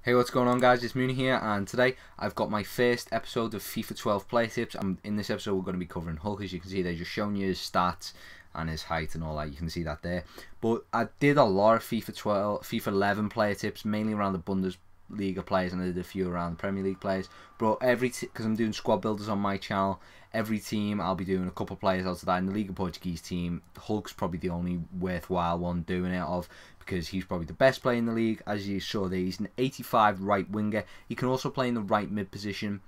Hey, what's going on guys, it's Mooney here, and today I've got my first episode of FIFA 12 play tips. In this episode we're going to be covering Hulk. As you can see, they're just showing you his stats and his height and all that. You can see that there. But I did a lot of FIFA 11 player tips, mainly around the Bundesliga players, and I did a few around the Premier League players. But because I'm doing squad builders on my channel, every team I'll be doing a couple of players out of that. In the Liga Portuguese team, Hulk's probably the only worthwhile one doing it of, because he's probably the best player in the league. As you saw there, he's an 85 right winger. He can also play in the right mid position,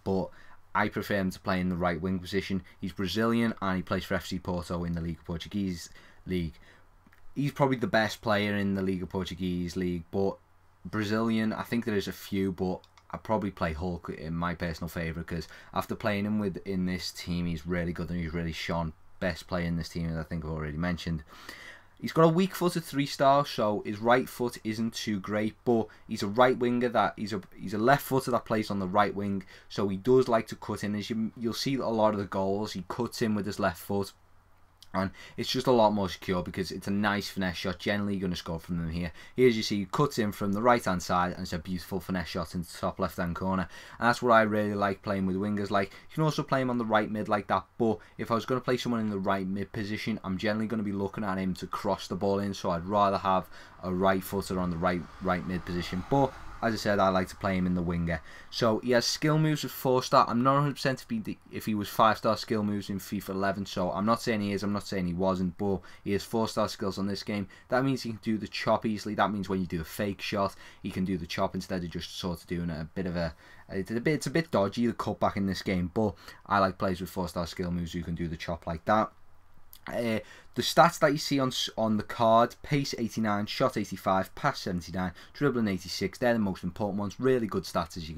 but I prefer him to play in the right wing position. He's Brazilian and he plays for FC Porto in the Liga Portuguese league. He's probably the best player in the Liga Portuguese league, but Brazilian, I think there is a few, but I'd probably play Hulk in my personal favourite, because after playing him in this team, he's really good and he's really shone. Best player in this team, as I think I've already mentioned. He's got a weak foot at 3-star, so his right foot isn't too great, but he's a right winger that he's a left footer that plays on the right wing, so he does like to cut in. As you'll see a lot of the goals, he cuts in with his left foot, and it's just a lot more secure because it's a nice finesse shot. Generally, you're going to score from them here. Here, as you see, he cuts in from the right-hand side, and it's a beautiful finesse shot into the top left-hand corner. And that's what I really like playing with wingers. Like, you can also play him on the right mid like that, but if I was going to play someone in the right mid position, I'm generally going to be looking at him to cross the ball in, so I'd rather have a right footer on the right mid position. But as I said, I like to play him in the winger. So he has skill moves with 4-star. I'm not 100% if he was 5-star skill moves in FIFA 11. So I'm not saying he is, I'm not saying he wasn't, but he has 4-star skills on this game. That means he can do the chop easily. That means when you do a fake shot, he can do the chop instead of just sort of doing a bit of a... It's a bit dodgy, the cutback in this game, but I like players with 4-star skill moves who can do the chop like that. The stats that you see on the card: pace 89, shot 85, pass 79, dribbling 86. They're the most important ones. Really good stats, as you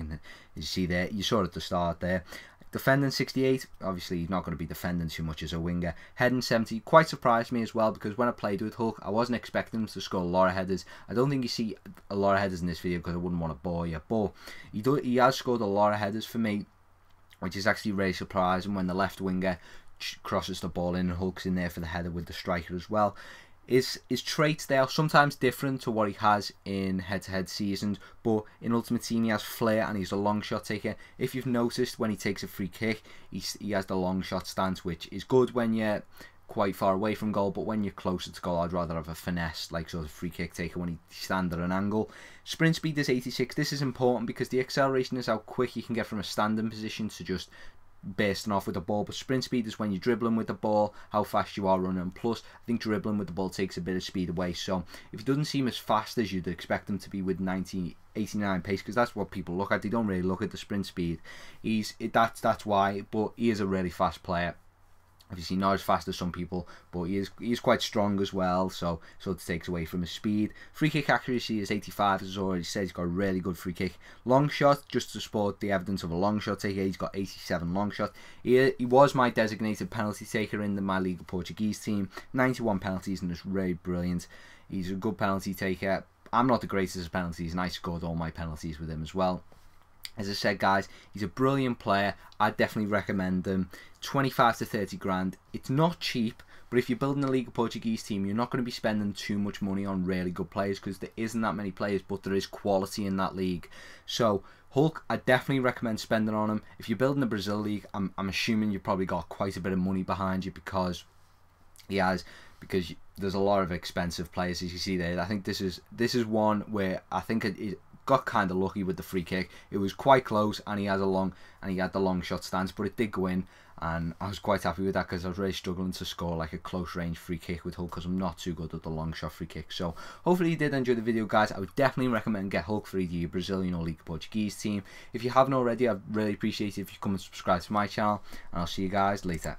see there. You saw it at the start there. Defending 68, obviously he's not going to be defending too much as a winger. Heading 70, quite surprised me as well, because when I played with Hulk, I wasn't expecting him to score a lot of headers. I don't think you see a lot of headers in this video because I wouldn't want to bore you, but he has scored a lot of headers for me, which is actually really surprising when the left winger crosses the ball in and Hulk's in there for the header with the striker as well. His traits, they are sometimes different to what he has in head-to-head seasons, but in Ultimate Team he has flair and he's a long shot taker. If you've noticed, when he takes a free kick, he has the long shot stance, which is good when you're quite far away from goal, but when you're closer to goal, I'd rather have a finesse, like sort of free kick taker when he stands at an angle. Sprint speed is 86. This is important because the acceleration is how quick you can get from a standing position to just bursting off with the ball, but sprint speed is when you're dribbling with the ball, how fast you are running. Plus, I think dribbling with the ball takes a bit of speed away, so if he doesn't seem as fast as you'd expect him to be with 89 pace, because that's what people look at, they don't really look at the sprint speed, that's why, but he is a really fast player. Obviously not as fast as some people, but he is quite strong as well, so it takes away from his speed. Free kick accuracy is 85, as I already said. He's got a really good free kick. Long shot, just to support the evidence of a long shot taker, he's got 87 long shot. He was my designated penalty taker in my Liga Portuguese team. 91 penalties, and it's really brilliant. He's a good penalty taker. I'm not the greatest at penalties, and I scored all my penalties with him as well. As I said, guys, he's a brilliant player. I'd definitely recommend him. 25 to 30 grand. It's not cheap, but if you're building a Liga Portuguese team, you're not going to be spending too much money on really good players, because there isn't that many players, but there is quality in that league. So Hulk, I definitely recommend spending on him. If you're building the Brazil league, I'm assuming you've probably got quite a bit of money behind you, because there's a lot of expensive players, as you see there. I think this is one where I think it got kind of lucky with the free kick. It was quite close, and he had the long shot stance, but it did go in, and I was quite happy with that, because I was really struggling to score like a close range free kick with Hulk, because I'm not too good at the long shot free kick. So hopefully you did enjoy the video, guys. I would definitely recommend get Hulk for either your Brazilian or Liga Portuguese team. If you haven't already, I'd really appreciate it if you come and subscribe to my channel, and I'll see you guys later.